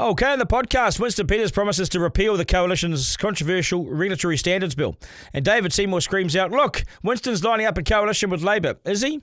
Okay, on the podcast, Winston Peters promises to repeal the Coalition's controversial regulatory standards bill. And David Seymour screams out, look, Winston's lining up a coalition with Labor. Is he?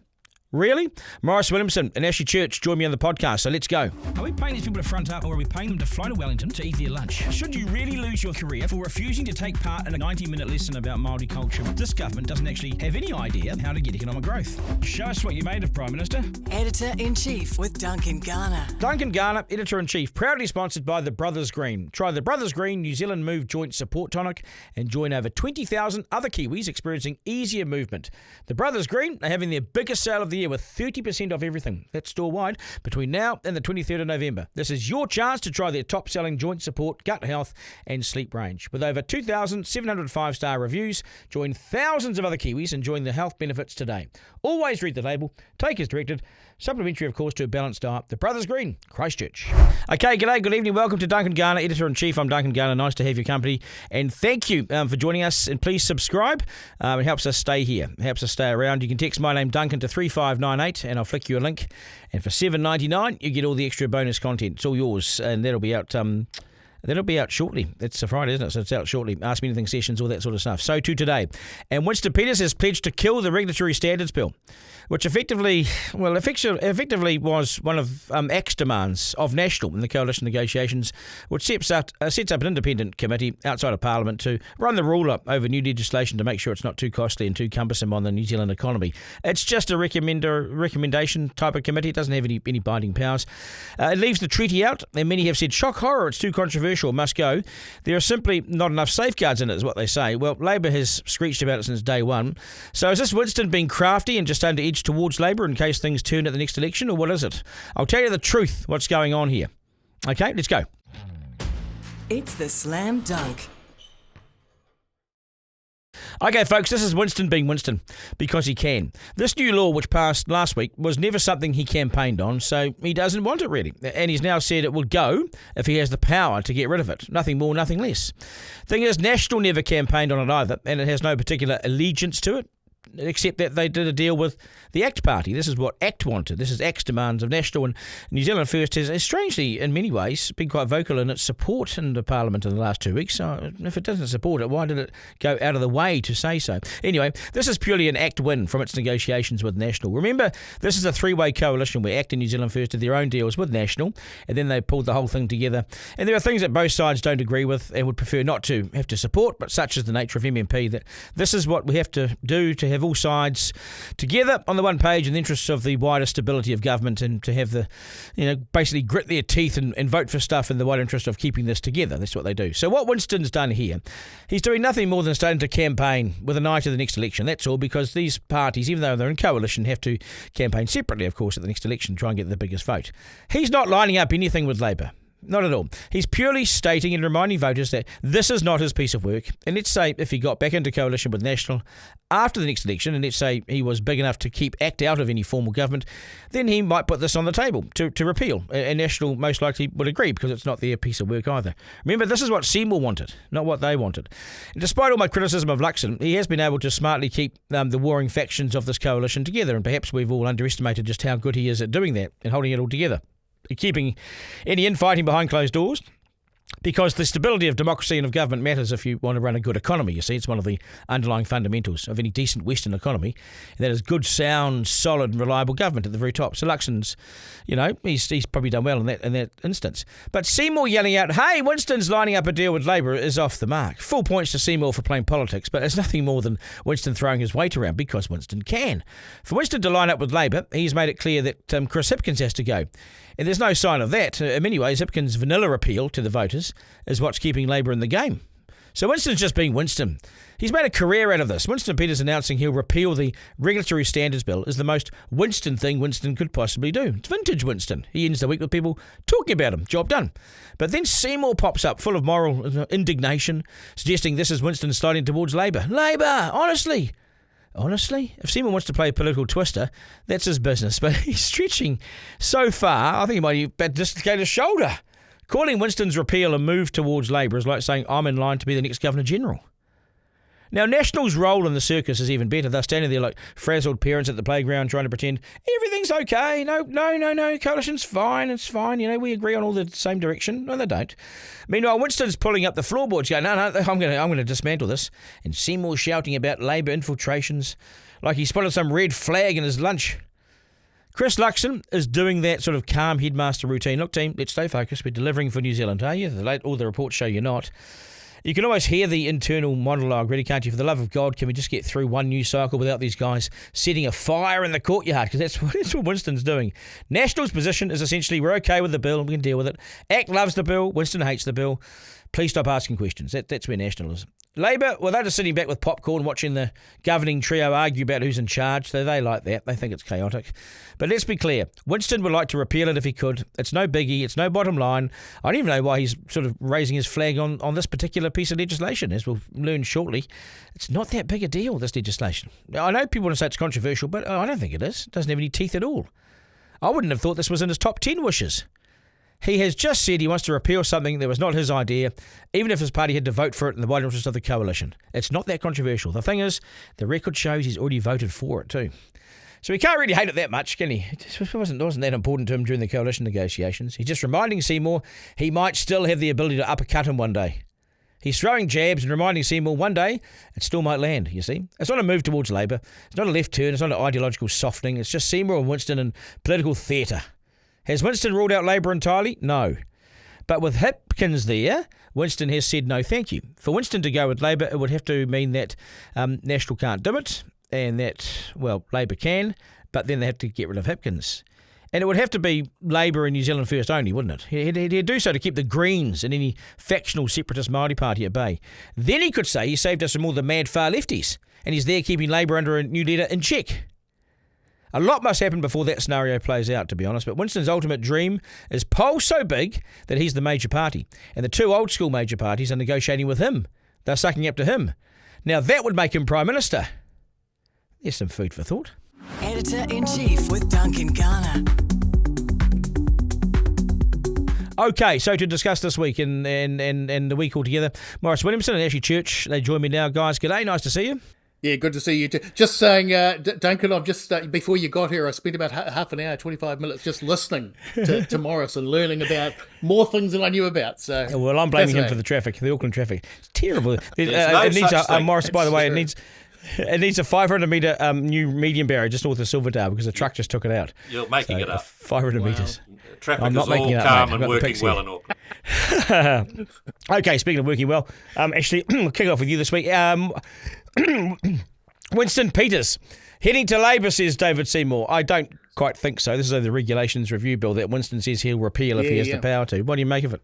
Really? Maurice, Williamson and Ashley Church join me on the podcast, so let's go. Are we paying these people to front up, or are we paying them to fly to Wellington to eat their lunch? Should you really lose your career for refusing to take part in a 90-minute lesson about Māori culture? This government doesn't actually have any idea how to get economic growth. Show us what you made of, Prime Minister. Editor-in-Chief with Duncan Garner. Duncan Garner, Editor-in-Chief, proudly sponsored by the Brothers Green. Try the Brothers Green New Zealand Move Joint Support Tonic and join over 20,000 other Kiwis experiencing easier movement. The Brothers Green are having their biggest sale of the year with 30% off everything. That's store-wide between now and the 23rd of November. This is your chance to try their top-selling joint support, gut health and sleep range. With over 2,700 five-star reviews, join thousands of other Kiwis enjoying the health benefits today. Always read the label, take as directed, supplementary of course to a balanced diet. The Brothers Green, Christchurch. Okay, g'day, good evening, welcome to Duncan Garner, Editor-in-Chief. I'm Duncan Garner, nice to have your company and thank you for joining us, and please subscribe. It helps us stay here, it helps us stay around. You can text my name Duncan to 3598 and I'll flick you a link, and for $7.99 you get all the extra bonus content. It's all yours, and that'll be out shortly. It's a Friday, isn't it? So it's out shortly. Ask Me Anything sessions, all that sort of stuff. So too today. And Winston Peters has pledged to kill the regulatory standards bill, which effectively was one of ACT's demands of National in the coalition negotiations, which sets up an independent committee outside of Parliament to run the ruler over new legislation to make sure it's not too costly and too cumbersome on the New Zealand economy. It's just a recommendation type of committee. It doesn't have any binding powers. It leaves the treaty out, and many have said, shock horror, it's too controversial, must go. There are simply not enough safeguards in it, is what they say. Well, Labor has screeched about it since day one. So is this Winston being crafty and just trying to edge towards Labor in case things turn at the next election, or what is it? I'll tell you the truth, what's going on here. Okay, let's go. It's the Slam Dunk. Okay, folks, this is Winston being Winston, because he can. This new law, which passed last week, was never something he campaigned on, so he doesn't want it really. And he's now said it will go if he has the power to get rid of it. Nothing more, nothing less. Thing is, National never campaigned on it either, and it has no particular allegiance to it, except that they did a deal with the ACT party. This is what ACT wanted. This is ACT's demands of National, and New Zealand First has strangely, in many ways, been quite vocal in its support in the Parliament in the last 2 weeks. So if it doesn't support it, why did it go out of the way to say so? Anyway, this is purely an ACT win from its negotiations with National. Remember, this is a three-way coalition where ACT and New Zealand First did their own deals with National, and then they pulled the whole thing together. And there are things that both sides don't agree with and would prefer not to have to support, but such is the nature of MMP that this is what we have to do to have all sides together on the one page in the interests of the wider stability of government, and to have the, basically grit their teeth and vote for stuff in the wider interest of keeping this together. That's what they do. So what Winston's done here, he's doing nothing more than starting to campaign with an eye to the next election. That's all, because these parties, even though they're in coalition, have to campaign separately, of course, at the next election, try and get the biggest vote. He's not lining up anything with Labor. Not at all. He's purely stating and reminding voters that this is not his piece of work. And let's say if he got back into coalition with National after the next election, and let's say he was big enough to keep ACT out of any formal government, then he might put this on the table to repeal. And National most likely would agree, because it's not their piece of work either. Remember, this is what Seymour wanted, not what they wanted. And despite all my criticism of Luxon, he has been able to smartly keep the warring factions of this coalition together. And perhaps we've all underestimated just how good he is at doing that and holding it all together, keeping any infighting behind closed doors, because the stability of democracy and of government matters if you want to run a good economy. You see, it's one of the underlying fundamentals of any decent Western economy, and that is good, sound, solid, and reliable government at the very top. So Luxon's, he's probably done well in that instance. But Seymour yelling out, hey, Winston's lining up a deal with Labor, is off the mark. Full points to Seymour for playing politics, but it's nothing more than Winston throwing his weight around, because Winston can. For Winston to line up with Labor, he's made it clear that Chris Hipkins has to go. And there's no sign of that. In many ways, Hipkins' vanilla appeal to the voters is what's keeping Labor in the game. So Winston's just being Winston. He's made a career out of this. Winston Peters announcing he'll repeal the regulatory standards bill is the most Winston thing Winston could possibly do. It's vintage Winston. He ends the week with people talking about him. Job done. But then Seymour pops up full of moral indignation, suggesting this is Winston sliding towards Labor. Labor, honestly, if Seymour wants to play a political twister, that's his business. But he's stretching so far, I think he might dislocate his shoulder. Calling Winston's repeal a move towards Labor is like saying I'm in line to be the next Governor-General. Now, National's role in the circus is even better. They're standing there like frazzled parents at the playground trying to pretend everything's okay. No, coalition's fine. It's fine. We agree on all the same direction. No, they don't. Meanwhile, Winston's pulling up the floorboards going, no, I'm going to dismantle this. And Seymour's shouting about Labour infiltrations like he spotted some red flag in his lunch. Chris Luxon is doing that sort of calm headmaster routine. Look, team, let's stay focused. We're delivering for New Zealand, are you? All the reports show you're not. You can always hear the internal monologue, really, can't you? For the love of God, can we just get through one news cycle without these guys setting a fire in the courtyard? Because that's what Winston's doing. National's position is essentially, we're okay with the bill, we can deal with it. ACT loves the bill, Winston hates the bill. Please stop asking questions. That's where National is. Labour, well, they're just sitting back with popcorn watching the governing trio argue about who's in charge. So they like that. They think it's chaotic. But let's be clear. Winston would like to repeal it if he could. It's no biggie. It's no bottom line. I don't even know why he's sort of raising his flag on this particular piece of legislation, as we'll learn shortly. It's not that big a deal, this legislation. Now, I know people want to say it's controversial, but I don't think it is. It doesn't have any teeth at all. I wouldn't have thought this was in his top 10 wishes. He has just said he wants to repeal something that was not his idea, even if his party had to vote for it in the wide interest of the coalition. It's not that controversial. The thing is, the record shows he's already voted for it too. So he can't really hate it that much, can he? It wasn't that important to him during the coalition negotiations. He's just reminding Seymour he might still have the ability to uppercut him one day. He's throwing jabs and reminding Seymour one day it still might land, you see. It's not a move towards Labour. It's not a left turn. It's not an ideological softening. It's just Seymour and Winston in political theatre. Has Winston ruled out Labour entirely? No. But with Hipkins there, Winston has said no thank you. For Winston to go with Labour, it would have to mean that National can't do it, and that, well, Labour can, but then they have to get rid of Hipkins. And it would have to be Labour and New Zealand First only, wouldn't it? He'd do so to keep the Greens and any factional separatist Māori party at bay. Then he could say he saved us from all the mad far lefties, and he's there keeping Labour under a new leader in check. A lot must happen before that scenario plays out, to be honest, but Winston's ultimate dream is poll so big that he's the major party, and the two old school major parties are negotiating with him. They're sucking up to him. Now that would make him Prime Minister. There's some food for thought. Editor-in-Chief with Duncan Garner. Okay, so to discuss this week and the week altogether, Maurice Williamson and Ashley Church, they join me now. Guys, g'day, nice to see you. Yeah, good to see you too. Just saying, Duncan, I've just, before you got here, I spent about half an hour, 25 minutes just listening to Maurice and learning about more things than I knew about. So, well, I'm blaming him for the traffic, the Auckland traffic. It's terrible. It needs a Maurice, by the way, it needs a 500-metre new medium barrier just north of Silverdale because the truck just took it out. You're making it up. 500 metres. Traffic I'm not is making all it calm up, and working well in Auckland. Okay, speaking of working well, actually, we'll kick off with you this week. Winston Peters, heading to Labour, says David Seymour. I don't quite think so. This is the regulations review bill that Winston says he'll repeal if he has the power to. What do you make of it?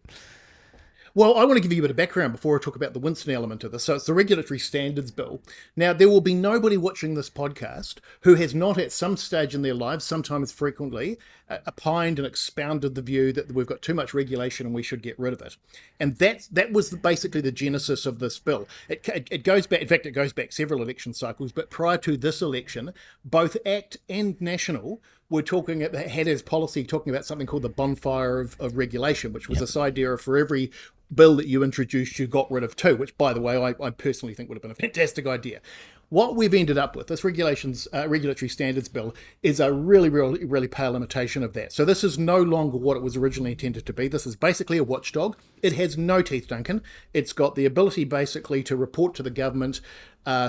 Well, I want to give you a bit of background before I talk about the Winston element of this. So it's the Regulatory Standards Bill. Now, there will be nobody watching this podcast who has not at some stage in their lives, sometimes frequently, opined and expounded the view that we've got too much regulation and we should get rid of it. And that was basically the genesis of this bill. It goes back, in fact, it goes back several election cycles, but prior to this election, both ACT and National were had as policy talking about something called the bonfire of regulation, which was this idea of for every bill that you introduced, you got rid of two, which, by the way, I personally think would have been a fantastic idea. What we've ended up with, this regulatory standards bill, is a really, really, really pale imitation of that. So this is no longer what it was originally intended to be. This is basically a watchdog. It has no teeth, Duncan. It's got the ability basically to report to the government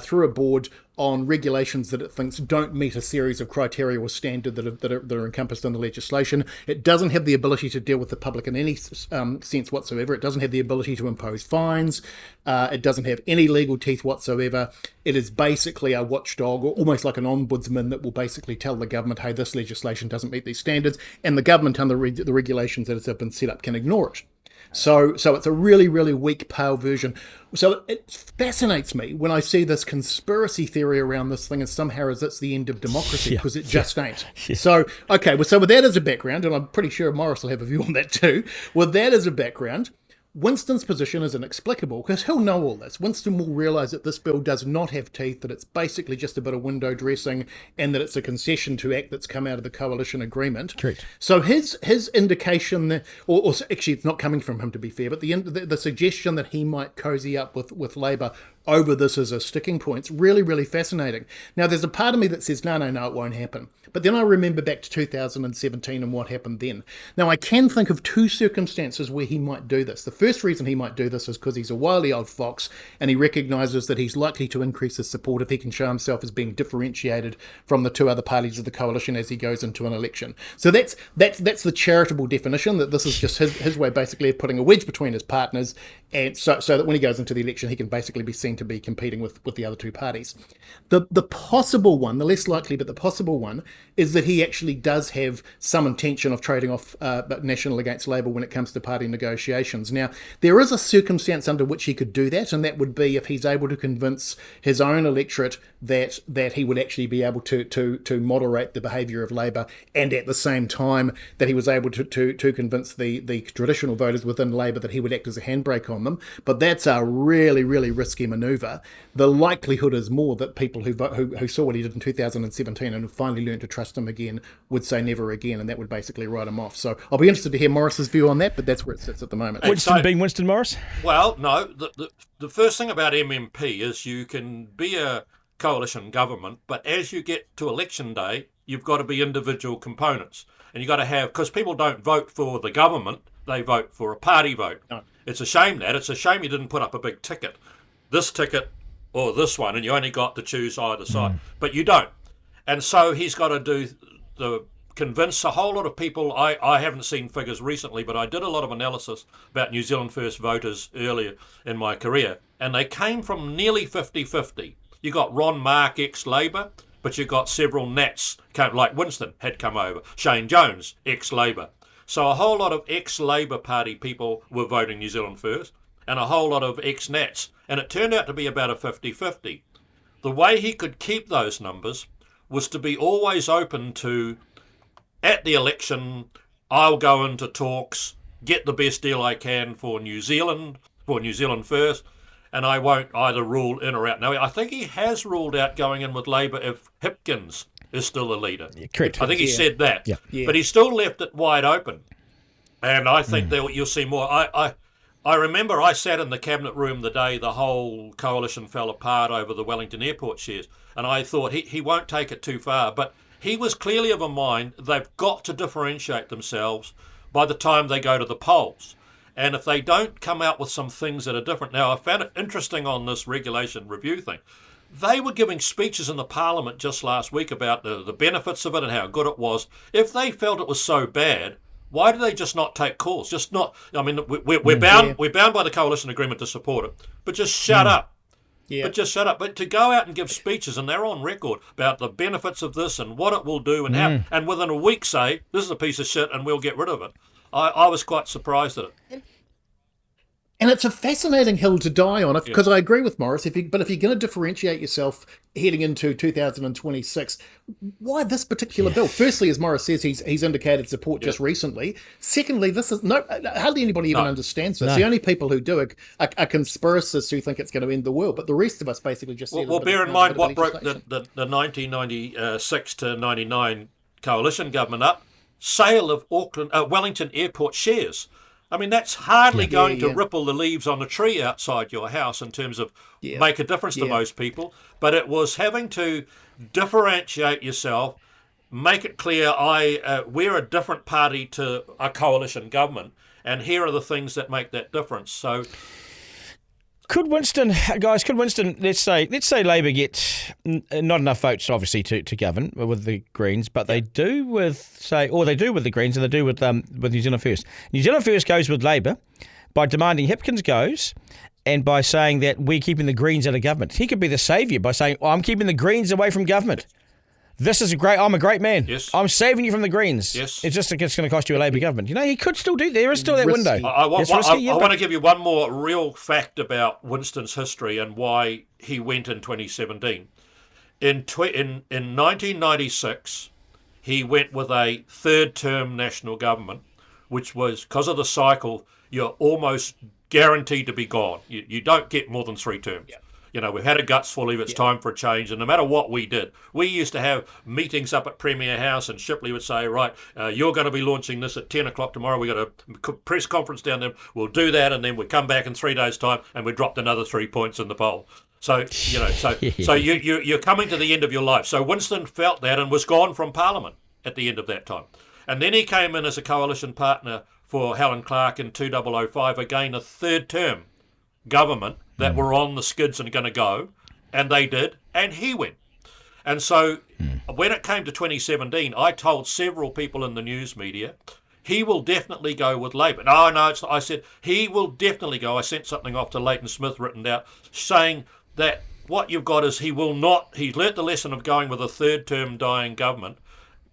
through a board on regulations that it thinks don't meet a series of criteria or standard that are encompassed in the legislation. It doesn't have the ability to deal with the public in any sense whatsoever. It doesn't have the ability to impose fines. It doesn't have any legal teeth whatsoever. It is basically a watchdog, or almost like an ombudsman that will basically tell the government, hey, this legislation doesn't meet these standards, and the government under the regulations that have been set up can ignore it. So it's a really, really weak, pale version. So it fascinates me when I see this conspiracy theory around this thing as somehow as it's the end of democracy, because it just ain't. So, okay, so with that as a background, and I'm pretty sure Maurice will have a view on that too, with that as a background, Winston's position is inexplicable because he'll know all this. Winston will realise that this bill does not have teeth, that it's basically just a bit of window dressing, and that it's a concession to ACT that's come out of the coalition agreement. Correct. So his indication, or actually it's not coming from him to be fair, but the suggestion that he might cozy up with Labour over this as a sticking point. It's really, really fascinating. Now, there's a part of me that says, no, it won't happen. But then I remember back to 2017 and what happened then. Now, I can think of two circumstances where he might do this. The first reason he might do this is because he's a wily old fox and he recognises that he's likely to increase his support if he can show himself as being differentiated from the two other parties of the coalition as he goes into an election. So that's the charitable definition, that this is just his way basically of putting a wedge between his partners, and so that when he goes into the election, he can basically be seen to be competing with the other two parties. The possible one, the less likely, but the possible one, is that he actually does have some intention of trading off National against Labour when it comes to party negotiations. Now, there is a circumstance under which he could do that, and that would be if he's able to convince his own electorate that he would actually be able to moderate the behaviour of Labour, and at the same time that he was able to convince the traditional voters within Labour that he would act as a handbrake on them. But that's a really, really risky manoeuvre. The likelihood is more that people who saw what he did in 2017 and finally learned to trust him again would say never again, and that would basically write him off. So I'll be interested to hear Maurice's view on that, but that's where it sits at the moment. Winston Morris? Well, no. The first thing about MMP is you can be a coalition government, but as you get to election day, you've got to be individual components. And you've got to have, because people don't vote for the government, they vote for a party vote. No. It's a shame it's a shame you didn't put up a big ticket, this ticket or this one, and you only got to choose either side. But you don't. And so he's got to convince a whole lot of people. I haven't seen figures recently, but I did a lot of analysis about New Zealand First voters earlier in my career, and they came from nearly 50-50. You got Ron Mark, ex-Labour, but you got several Nats, like Winston had come over, Shane Jones, ex-Labour. So a whole lot of ex-Labour Party people were voting New Zealand First, and a whole lot of ex-Nats, and it turned out to be about a 50-50. The way he could keep those numbers was to be always open to, at the election, I'll go into talks, get the best deal I can for New Zealand First, and I won't either rule in or out. Now, I think he has ruled out going in with Labour if Hipkins is still the leader. Yeah, correct. I think he said that. Yeah. But he still left it wide open. And I think that you'll see more. I remember I sat in the cabinet room the day the whole coalition fell apart over the Wellington Airport shares, and I thought he won't take it too far. But he was clearly of a mind they've got to differentiate themselves by the time they go to the polls. And if they don't come out with some things that are different. Now, I found it interesting on this regulation review thing. They were giving speeches in the Parliament just last week about the benefits of it and how good it was. If they felt it was so bad, why do they just not take calls? Just not. I mean, we're bound by the coalition agreement to support it, but just shut up. Yeah. But just shut up. But to go out and give speeches, and they're on record about the benefits of this and what it will do and how, and within a week say this is a piece of shit and we'll get rid of it. I was quite surprised at it. And it's a fascinating hill to die on, because I agree with Maurice. If you're going to differentiate yourself heading into 2026, why this particular bill? Firstly, as Maurice says, he's indicated support just recently. Secondly, this is hardly anybody even understands this. The only people who do are conspiracists who think it's going to end the world. But the rest of us basically just see. Well, bear in mind what broke the 1996 to 99 coalition government up: sale of Wellington Airport shares. I mean, that's hardly going to ripple the leaves on a tree outside your house in terms of make a difference to most people. But it was having to differentiate yourself, make it clear we're a different party to a coalition government, and here are the things that make that difference. So, Could Winston, let's say Labour get not enough votes, obviously, to govern with the Greens, but they do with the Greens, and they do with New Zealand First. New Zealand First goes with Labour by demanding Hipkins goes, and by saying that we're keeping the Greens out of government. He could be the saviour by saying, I'm keeping the Greens away from government. I'm a great man. Yes. I'm saving you from the Greens. Yes. It's going to cost you a Labour government. He could still do. There is still that window. I want to give you one more real fact about Winston's history and why he went in 2017. In 1996, he went with a third-term national government, which was, because of the cycle, you're almost guaranteed to be gone. You don't get more than 3 terms. Yeah. we've had a guts full of it's time for a change. And no matter what we did, we used to have meetings up at Premier House, and Shipley would say, right, you're going to be launching this at 10 o'clock tomorrow. We've got a press conference down there. We'll do that, and then we come back in 3 days' time, and we dropped another 3 points in the poll. So, so you're coming to the end of your life. So Winston felt that and was gone from Parliament at the end of that time. And then he came in as a coalition partner for Helen Clark in 2005, again a third term government that were on the skids and going to go, and they did, and he went. And so when it came to 2017, I told several people in the news media, he will definitely go with Labour. No, it's not. I said, he will definitely go. I sent something off to Leighton Smith written out saying that what you've got is he's learnt the lesson of going with a third term dying government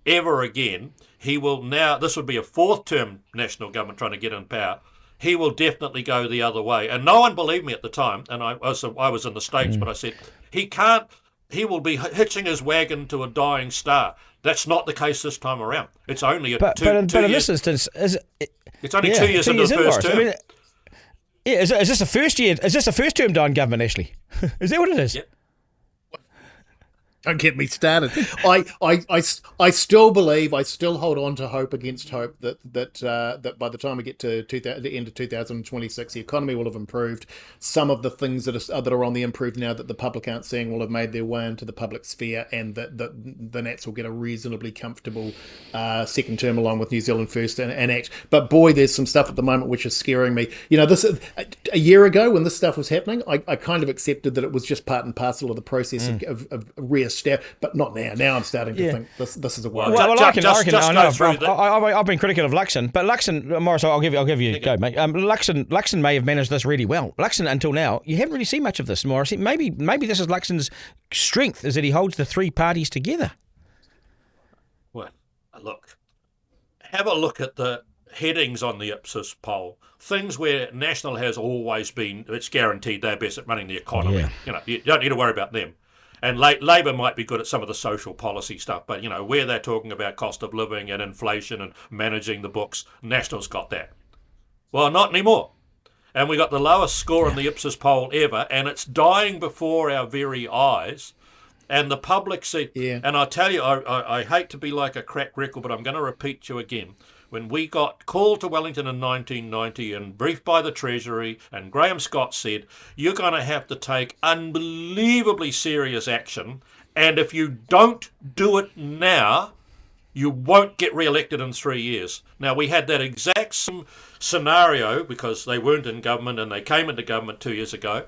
ever again. He will now, this would be a fourth term national government trying to get in power. He will definitely go the other way. And no one believed me at the time, and I was in the States, but I said, he will be hitching his wagon to a dying star. That's not the case this time around. It's only but in this instance, it's only 2 years into the first term. I mean, is this a first year? Is this a first term dying government, Ashley? Is that what it is? Yep. Don't get me started. I still believe, I still hold on to hope against hope that by the time we get to the end of 2026, the economy will have improved. Some of the things that are on the improve now that the public aren't seeing will have made their way into the public sphere, and that the Nats will get a reasonably comfortable second term along with New Zealand First and ACT. But boy, there's some stuff at the moment which is scaring me. This a year ago when this stuff was happening, I kind of accepted that it was just part and parcel of the process of but not now. Now I'm starting to think this is a worry. I've been critical of Luxon, but Luxon, Maurice, I'll give you a go, mate. Luxon may have managed this really well. Luxon, until now, you haven't really seen much of this, Maurice. Maybe this is Luxon's strength, is that he holds the three parties together. Well, look, have a look at the headings on the Ipsos poll. Things where National has always been, it's guaranteed they're best at running the economy. Yeah. You don't need to worry about them. And Labor might be good at some of the social policy stuff, but, where they're talking about cost of living and inflation and managing the books, National's got that. Well, not anymore. And we got the lowest score in the Ipsos poll ever, and it's dying before our very eyes. And the public see, and I tell you, I hate to be like a cracked record, but I'm going to repeat to you again. When we got called to Wellington in 1990 and briefed by the Treasury, and Graham Scott said, you're going to have to take unbelievably serious action, and if you don't do it now, you won't get re-elected in 3 years. Now, we had that exact same scenario because they weren't in government and they came into government 2 years ago.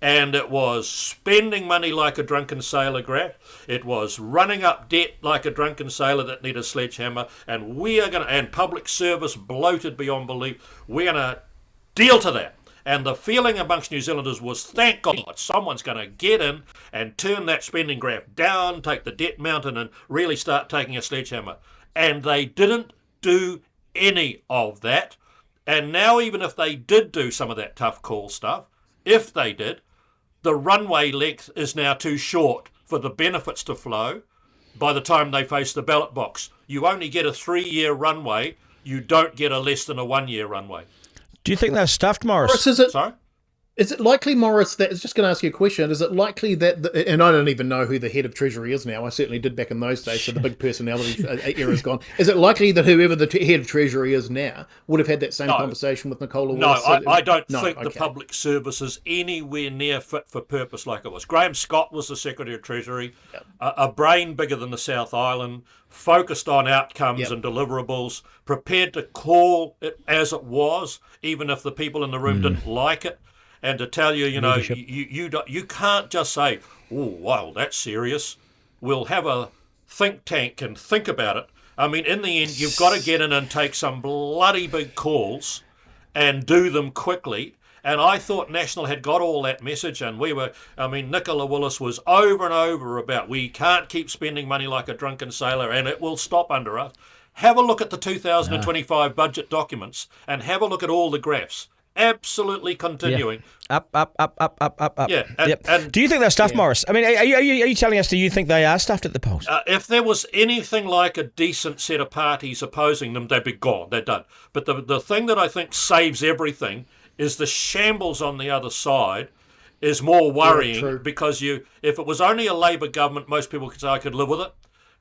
And it was spending money like a drunken sailor, Graf. It was running up debt like a drunken sailor that needed a sledgehammer. And and public service bloated beyond belief. We're going to deal to that. And the feeling amongst New Zealanders was, thank God, someone's going to get in and turn that spending graph down, take the debt mountain and really start taking a sledgehammer. And they didn't do any of that. And now even if they did do some of that tough call stuff, if they did, the runway length is now too short for the benefits to flow by the time they face the ballot box. You only get a 3-year runway. You don't get a less than a 1-year runway. Do you think they're stuffed, Maurice? Sorry? Is it likely, Maurice, that, I was just going to ask you a question, is it likely that, and I don't even know who the head of Treasury is now, I certainly did back in those days, so the big personality era is gone. Is it likely that whoever the head of Treasury is now would have had that same conversation with Nicola Willis? No, I don't think the public service is anywhere near fit for purpose like it was. Graham Scott was the Secretary of Treasury, a brain bigger than the South Island, focused on outcomes and deliverables, prepared to call it as it was, even if the people in the room didn't like it. And to tell you, you can't just say, oh, wow, that's serious. We'll have a think tank and think about it. I mean, in the end, you've got to get in and take some bloody big calls and do them quickly. And I thought National had got all that message, and Nicola Willis was over and over about we can't keep spending money like a drunken sailor and it will stop under us. Have a look at the 2025 budget documents and have a look at all the graphs. Absolutely continuing. Yeah. Up. Yeah. And do you think they're stuffed, Maurice? I mean, are you telling us, do you think they are stuffed at the polls? If there was anything like a decent set of parties opposing them, they'd be gone. They're done. But the thing that I think saves everything is the shambles on the other side is more worrying true. because if it was only a Labour government, most people could say I could live with it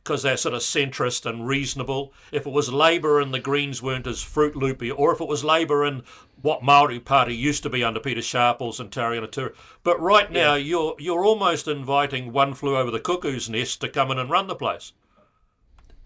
because they're sort of centrist and reasonable. If it was Labour and the Greens weren't as Fruit Loopy, or if it was Labour and what Māori Party used to be under Peter Sharples and Tariana Tura. But right now, you're almost inviting One Flew Over the Cuckoo's Nest to come in and run the place.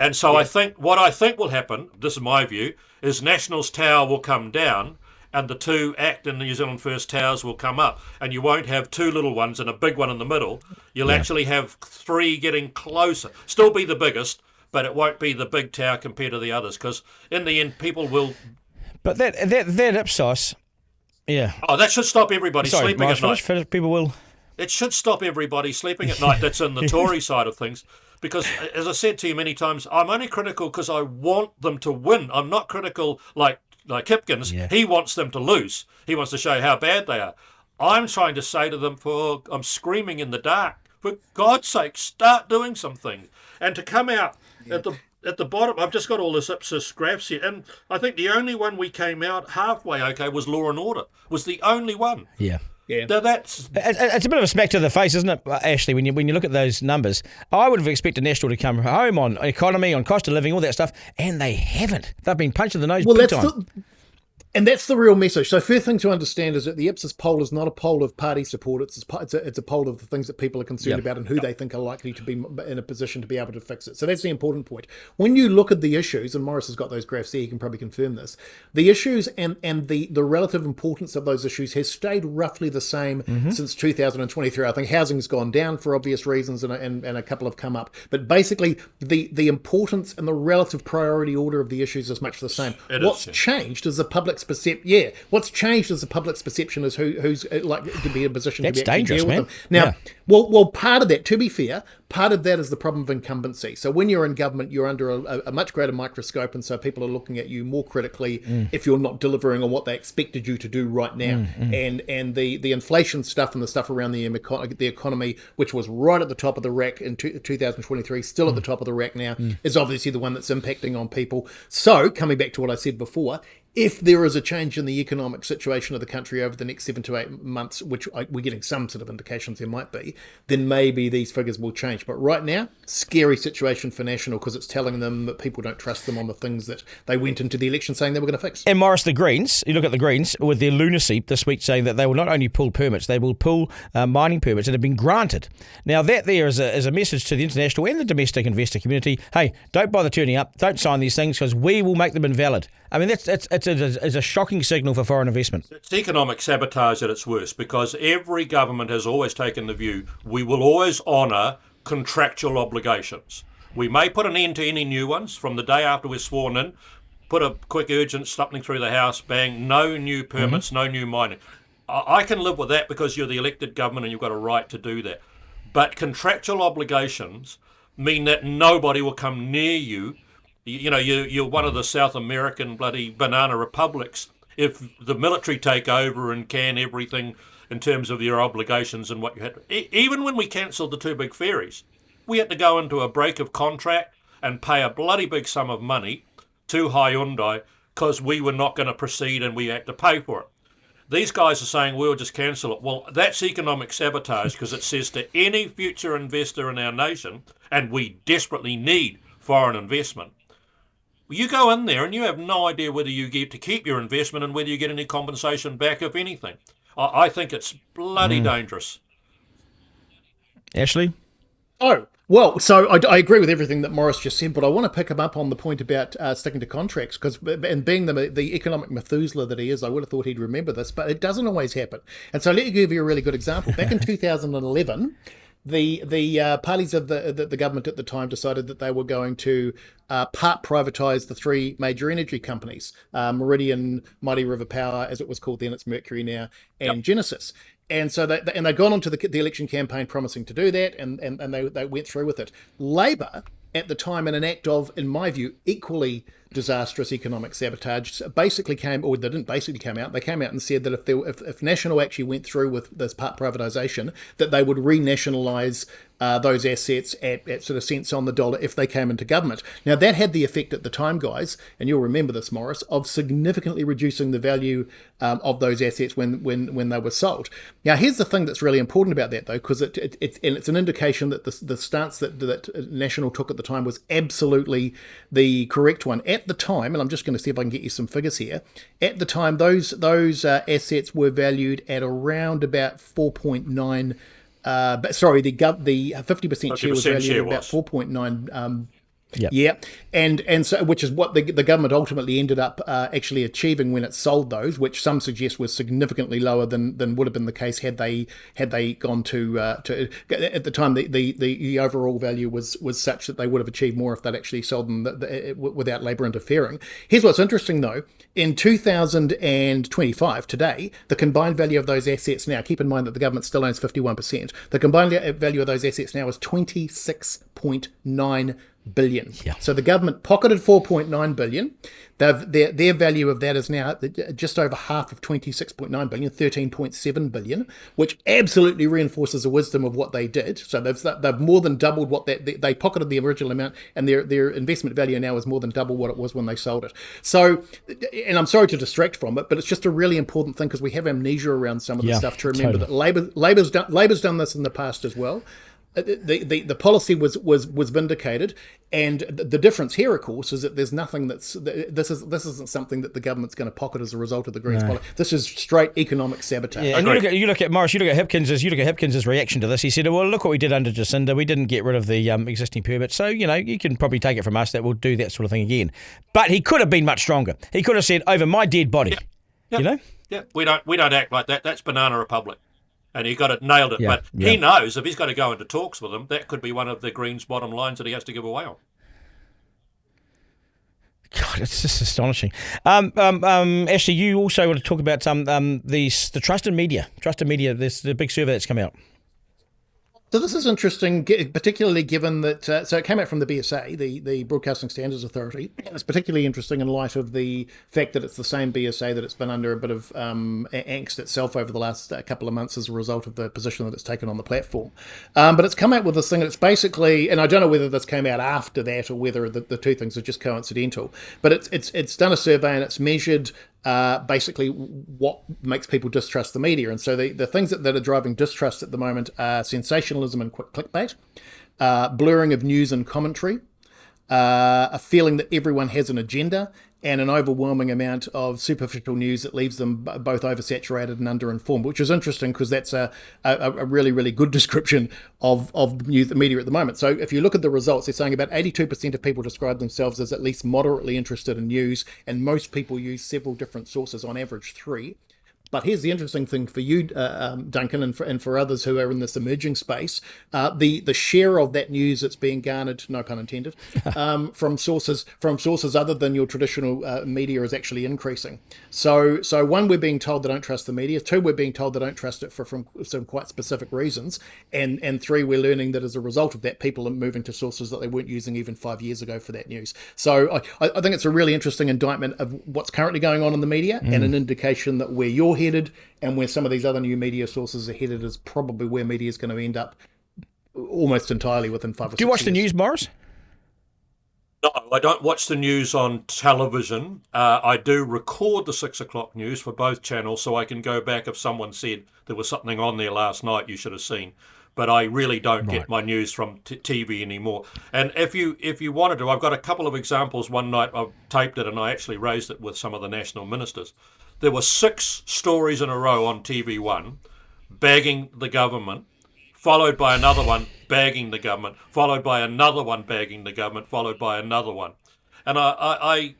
And so I think what will happen, this is my view, is National's Tower will come down and the two ACT and New Zealand First Towers will come up, and you won't have two little ones and a big one in the middle. You'll actually have three getting closer. Still be the biggest, but it won't be the big tower compared to the others, because in the end, people will... But that Ipsos, yeah. Oh, that should stop everybody sleeping Maurice, at night. finish, people will... It should stop everybody sleeping at night that's in the Tory side of things. Because, as I said to you many times, I'm only critical because I want them to win. I'm not critical like Hipkins. Yeah. He wants them to lose. He wants to show how bad they are. I'm trying to say to them, I'm screaming in the dark, for God's sake, start doing some things. And to come out at the bottom, I've just got all this Ipsos graphs here, and I think the only one we came out halfway okay was Law and Order. Was the only one. Yeah. Yeah. Now that's... It's a bit of a smack to the face, isn't it, Ashley, when you look at those numbers? I would have expected National to come home on economy, on cost of living, all that stuff, and they haven't. They've been punched in the nose big time. And that's the real message. So first thing to understand is that the Ipsos poll is not a poll of party support. It's a poll of the things that people are concerned about and who they think are likely to be in a position to be able to fix it. So that's the important point. When you look at the issues, and Maurice has got those graphs there, he can probably confirm this, the issues and the relative importance of those issues has stayed roughly the same since 2023. I think housing's gone down for obvious reasons and a couple have come up. But basically, the importance and the relative priority order of the issues is much the same. What's changed is the public's perception. What's changed is the public's perception is who's like to be in a position That's to be actually dangerous, deal with man. them. Now, Yeah. well, part of that, to be fair, part of that is the problem of incumbency. So when you're in government, you're under a much greater microscope, and so people are looking at you more critically if you're not delivering on what they expected you to do right now. And the inflation stuff and the stuff around the economy, which was right at the top of the rack in 2023, still at the top of the rack now, is obviously the one that's impacting on people. So coming back to what I said before, if there is a change in the economic situation of the country over the next 7 to 8 months, which we're getting some sort of indications there might be, then maybe these figures will change. But right now, scary situation for National because it's telling them that people don't trust them on the things that they went into the election saying they were going to fix. And Maurice, the Greens, you look at the Greens with their lunacy this week saying that they will not only pull permits, they will pull mining permits that have been granted. Now that there is a message to the international and the domestic investor community, hey, don't bother turning up, don't sign these things because we will make them invalid. I mean, it's a shocking signal for foreign investment. It's economic sabotage at its worst because every government has always taken the view we will always honour contractual obligations. We may put an end to any new ones from the day after we're sworn in, put a quick urgent something through the House, bang, no new permits, no new mining. I can live with that because you're the elected government and you've got a right to do that. But contractual obligations mean that nobody will come near you. You know, you're one of the South American bloody banana republics. If the military take over and can everything in terms of your obligations and what you had, even when we cancelled the two big ferries, we had to go into a break of contract and pay a bloody big sum of money to Hyundai because we were not going to proceed and we had to pay for it. These guys are saying we'll just cancel it. Well, that's economic sabotage because it says to any future investor in our nation, and we desperately need foreign investment, you go in there and you have no idea whether you get to keep your investment and whether you get any compensation back, if anything. I think it's bloody dangerous. Ashley? Oh, well, so I agree with everything that Maurice just said, but I want to pick him up on the point about sticking to contracts, because, and being the economic Methuselah that he is, I would have thought he'd remember this, but it doesn't always happen. And so let me give you a really good example. Back in 2011, the parties of the government at the time decided that they were going to part privatise the three major energy companies, Meridian, Mighty River Power, as it was called then, it's Mercury now, and Genesis. And so they'd gone on to the election campaign promising to do that, and they went through with it. Labor, at the time, in an act of, in my view, equally disastrous economic sabotage, basically they didn't basically come out, they came out and said that if National actually went through with this part privatisation, that they would renationalise those assets at sort of cents on the dollar if they came into government. Now, that had the effect at the time, guys, and you'll remember this, Maurice, of significantly reducing the value of those assets when they were sold. Now, here's the thing that's really important about that, though, because it's an indication that the stance that National took at the time was absolutely the correct one. At the time, and I'm just going to see if I can get you some figures here, at the time, those assets were valued at around about 4.9. But sorry, the 50% share was valued at about 4.9. Yeah, and so which is what the government ultimately ended up actually achieving when it sold those, which some suggest was significantly lower than would have been the case had they gone to at the time the overall value was such that they would have achieved more if they'd actually sold them without Labor interfering. Here's what's interesting though: in 2025, today, the combined value of those assets now, keep in mind that the government still owns 51%. The combined value of those assets now is 26.9 billion. Yeah. So the government pocketed 4.9 billion. Their value of that is now just over half of 26.9 billion, 13.7 billion, which absolutely reinforces the wisdom of what they did. So they've more than doubled what they pocketed the original amount, and their investment value now is more than double what it was when they sold it. So, and I'm sorry to distract from it, but it's just a really important thing because we have amnesia around some of the stuff to remember that Labor's done this in the past as well. The policy was vindicated, and the difference here, of course, is that there's nothing this isn't something that the government's going to pocket as a result of the Greens policy. This is straight economic sabotage. Yeah, and you look at Maurice, you look at Hipkins's reaction to this. He said, "Well, look what we did under Jacinda. We didn't get rid of the existing permit, so you can probably take it from us that we'll do that sort of thing again." But he could have been much stronger. He could have said, "Over my dead body." Yeah, we don't act like that. That's Banana Republic. And he nailed it. Yeah, but he knows if he's got to go into talks with them, that could be one of the Greens' bottom lines that he has to give away on. God, it's just astonishing. Ashley, you also want to talk about the trusted media. Trusted media. There's the big survey that's come out. So this is interesting, particularly given that, so it came out from the BSA, the Broadcasting Standards Authority. It's particularly interesting in light of the fact that it's the same BSA that it's been under a bit of angst itself over the last couple of months as a result of the position that it's taken on the platform. But it's come out with this thing, and it's basically, and I don't know whether this came out after that or whether the two things are just coincidental, but it's done a survey and it's measured basically what makes people distrust the media. And so the things that are driving distrust at the moment are sensationalism and clickbait, blurring of news and commentary, a feeling that everyone has an agenda, and an overwhelming amount of superficial news that leaves them both oversaturated and underinformed, which is interesting because that's a really, really good description of the media at the moment. So if you look at the results, they're saying about 82% of people describe themselves as at least moderately interested in news, and most people use several different sources, on average 3. But here's the interesting thing for you, Duncan, and for others who are in this emerging space. The share of that news that's being garnered, no pun intended, from sources other than your traditional media is actually increasing. So one, we're being told they don't trust the media. 2, we're being told they don't trust it from some quite specific reasons. And 3, we're learning that as a result of that, people are moving to sources that they weren't using even 5 years ago for that news. So I think it's a really interesting indictment of what's currently going on in the media, and an indication that where you're headed and where some of these other new media sources are headed is probably where media is going to end up almost entirely within 5 or 6 years. Do you watch the news, Maurice? No, I don't watch the news on television. I do record the 6 o'clock news for both channels so I can go back if someone said there was something on there last night you should have seen. But I really don't get my news from TV anymore. And if you wanted to, I've got a couple of examples. One night I taped it and I actually raised it with some of the national ministers. There were 6 stories in a row on TV1 bagging the government, followed by another one bagging the government, followed by another one bagging the government, followed by another one. And I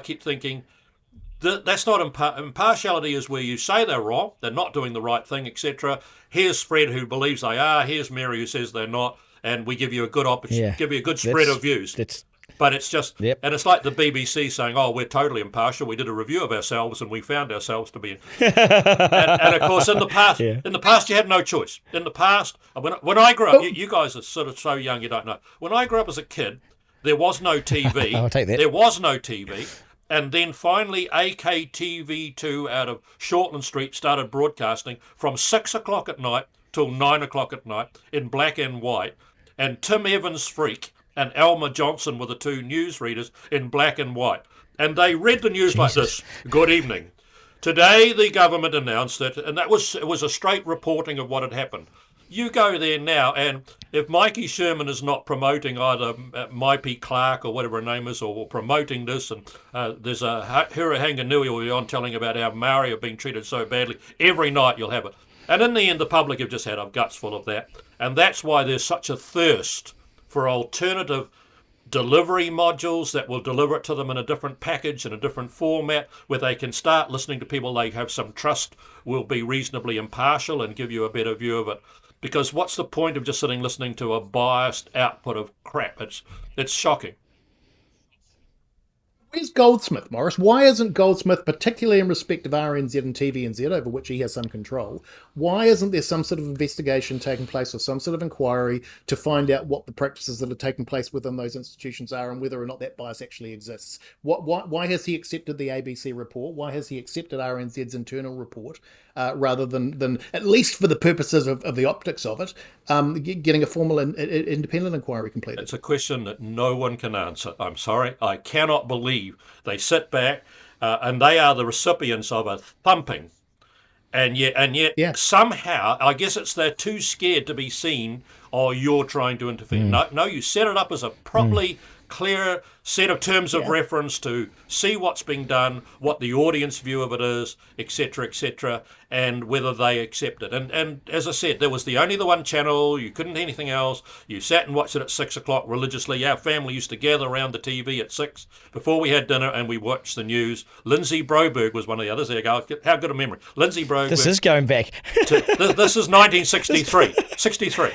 keep thinking, that's not impartiality. Is where you say they're wrong, they're not doing the right thing, etc. Here's Fred who believes they are. Here's Mary who says they're not, and we give you a good opportunity, give you a good spread of views. But it's just, and it's like the BBC saying, "Oh, we're totally impartial. We did a review of ourselves, and we found ourselves to be." and of course, in the past, you had no choice. In the past, when I grew up, you guys are sort of so young, you don't know. When I grew up as a kid, there was no TV. I'll take that. There was no TV. And then finally, AKTV2 out of Shortland Street started broadcasting from 6 o'clock at night till 9 o'clock at night in black and white. And Tim Evans Freak and Alma Johnson were the two newsreaders in black and white. And they read the news like this. Good evening. Today the government announced it, and it was a straight reporting of what had happened. You go there now, and if Mikey Sherman is not promoting either Maipi Clark or whatever her name is, or promoting this, and there's a Hurahanga Nui will be on telling about how Maori have been treated so badly, every night you'll have it. And in the end, the public have just had our guts full of that. And that's why there's such a thirst for alternative delivery modules that will deliver it to them in a different package, in a different format, where they can start listening to people they have some trust will be reasonably impartial and give you a better view of it. Because what's the point of just sitting listening to a biased output of crap? It's shocking. Where's Goldsmith, Maurice? Why isn't Goldsmith, particularly in respect of RNZ and TVNZ, over which he has some control, why isn't there some sort of investigation taking place or some sort of inquiry to find out what the practices that are taking place within those institutions are and whether or not that bias actually exists? Why has he accepted the ABC report? Why has he accepted RNZ's internal report rather than, at least for the purposes of the optics of it, getting a formal independent inquiry completed? It's a question that no one can answer. I'm sorry. I cannot believe they sit back and they are the recipients of a thumping. And yet somehow, I guess it's they're too scared to be seen, or you're trying to interfere. No, you set it up as a properly clear set of terms of reference to see what's being done, what the audience view of it is, etc., and whether they accept it. And as I said, there was only the one channel. You couldn't do anything else. You sat and watched it at 6 o'clock religiously. Our family used to gather around the TV at 6 before we had dinner, and we watched the news. Lindsay Broberg was one of the others. There you go. How good a memory. Lindsay Broberg. This is going back. This is 1963. 63.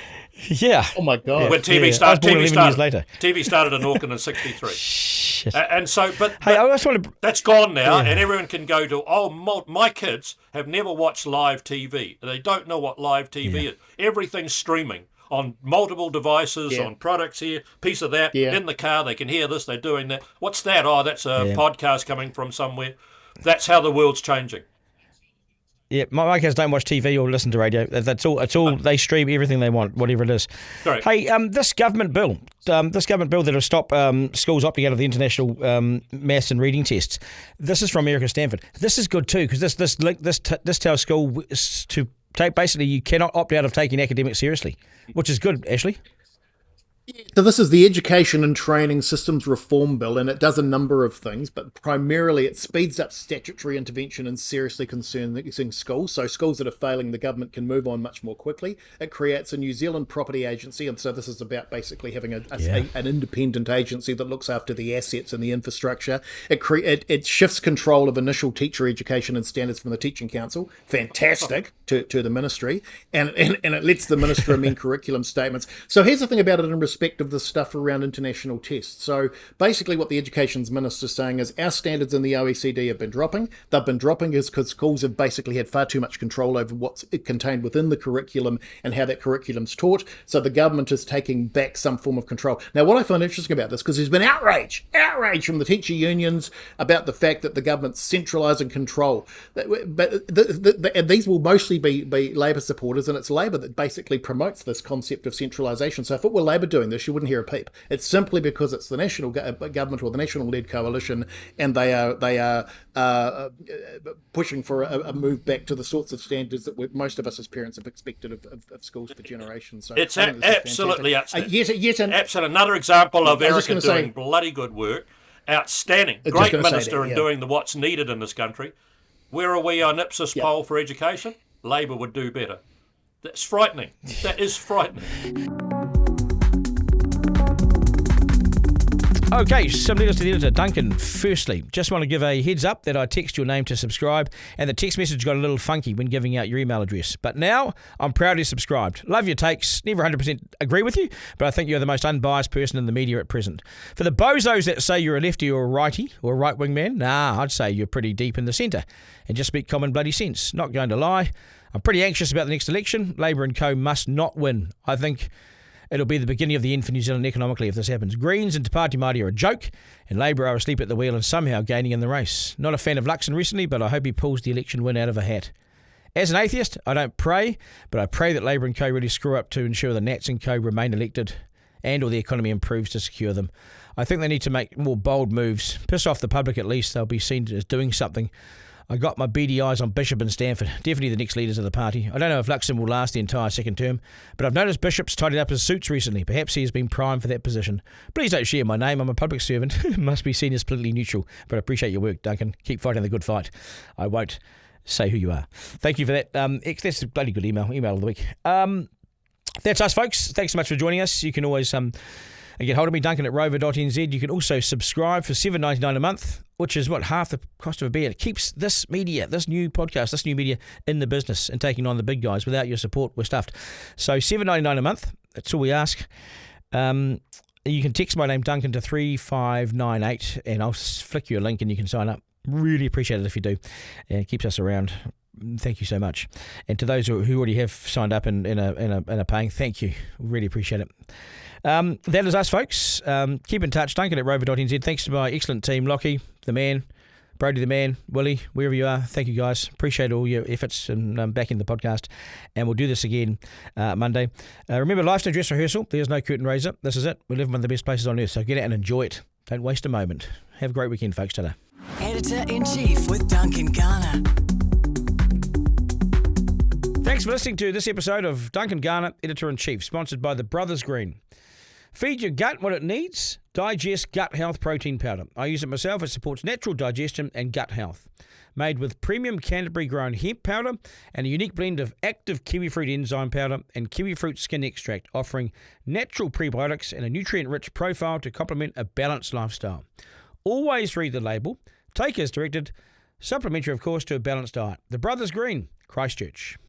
Yeah. Oh my God. When TV started. I was born 11 years later. TV started in Auckland in 63. Shit. And so, but Hey, I just want to... that's gone now, and everyone can go to, my kids have never watched live TV. They don't know what live TV is. Everything's streaming on multiple devices, on products here, piece of that, in the car, they can hear this, they're doing that. What's that? Oh, that's a podcast coming from somewhere. That's how the world's changing. Yeah, my kids don't watch TV or listen to radio. That's all. It's all they stream everything they want, whatever it is. Correct. Hey, this government bill that'll stop schools opting out of the international maths and reading tests. This is from Erica Stanford. This is good too, because this tells schools to take, basically you cannot opt out of taking academics seriously, which is good, Ashley. So this is the Education and Training Systems Reform Bill, and it does a number of things, but primarily it speeds up statutory intervention in seriously concerning schools. So schools that are failing, the government can move on much more quickly. It creates a New Zealand property agency, and so this is about basically having an independent agency that looks after the assets and the infrastructure. It shifts control of initial teacher education and standards from the Teaching Council, fantastic, to the ministry, and it lets the minister amend curriculum statements. So here's the thing about it in respect of the stuff around international tests. So basically what the Education's minister is saying is our standards in the OECD have been dropping. They've been dropping because schools have basically had far too much control over what's contained within the curriculum and how that curriculum's taught. So the government is taking back some form of control. Now, what I find interesting about this, because there's been outrage from the teacher unions about the fact that the government's centralising control. But these will mostly be Labor supporters, and it's Labor that basically promotes this concept of centralisation. So if it were Labor doing this, you wouldn't hear a peep. It's simply because it's the national government or the national-led coalition, and they are pushing for a move back to the sorts of standards that most of us as parents have expected of schools for generations. So it's absolutely outstanding. Absolutely, another example of Erica doing bloody good work. Outstanding, great minister in doing what's needed in this country. Where are we on Ipsos poll for education? Labor would do better. That's frightening. That is frightening. Okay, some letters to the editor. Duncan, firstly, just want to give a heads up that I text your name to subscribe, and the text message got a little funky when giving out your email address. But now, I'm proudly subscribed. Love your takes, never 100% agree with you, but I think you're the most unbiased person in the media at present. For the bozos that say you're a lefty or a righty, or a right-wing man, I'd say you're pretty deep in the centre, and just speak common bloody sense. Not going to lie, I'm pretty anxious about the next election. Labor and Co must not win. I think It'll be the beginning of the end for New Zealand economically if this happens. Greens and Te Pāti Māori are a joke, and Labour are asleep at the wheel and somehow gaining in the race. Not a fan of Luxon recently, but I hope he pulls the election win out of a hat. As an atheist, I don't pray, but I pray that Labour and Co really screw up to ensure the Nats and Co remain elected and or the economy improves to secure them. I think they need to make more bold moves. Piss off the public at least. They'll be seen as doing something. I got my beady eyes on Bishop and Stanford. Definitely the next leaders of the party. I don't know if Luxon will last the entire second term, but I've noticed Bishop's tidied up his suits recently. Perhaps he has been primed for that position. Please don't share my name. I'm a public servant. Must be seen as politically neutral, but I appreciate your work, Duncan. Keep fighting the good fight. I won't say who you are. Thank you for that. That's a bloody good email of the week. That's us, folks. Thanks so much for joining us. You can always get hold of me, Duncan at rover.nz. You can also subscribe for $7.99 a month, which is half the cost of a beer. It keeps this media, this new podcast, this new media in the business and taking on the big guys. Without your support, we're stuffed. So $7.99 a month. That's all we ask. You can text my name, Duncan, to 3598, and I'll flick you a link and you can sign up. Really appreciate it if you do. It keeps us around. Thank you so much. And to those who already have signed up and are paying, thank you. Really appreciate it. That is us, folks. Keep in touch. Duncan at rover.nz. Thanks to my excellent team, Lockie, the man, Brody, the man, Willie, wherever you are. Thank you, guys. Appreciate all your efforts and back in the podcast. And we'll do this again Monday. Remember, life's no dress rehearsal. There's no curtain raiser. This is it. We live in one of the best places on earth, so get out and enjoy it. Don't waste a moment. Have a great weekend, folks. Ta-da. Editor-in-Chief with Duncan Garner. Thanks for listening to this episode of Duncan Garner, Editor-in-Chief, sponsored by the Brothers Green. Feed your gut what it needs. Digest Gut Health Protein Powder. I use it myself. It supports natural digestion and gut health. Made with premium Canterbury-grown hemp powder and a unique blend of active kiwifruit enzyme powder and kiwifruit skin extract, offering natural prebiotics and a nutrient-rich profile to complement a balanced lifestyle. Always read the label. Take as directed. Supplementary, of course, to a balanced diet. The Brothers Green, Christchurch.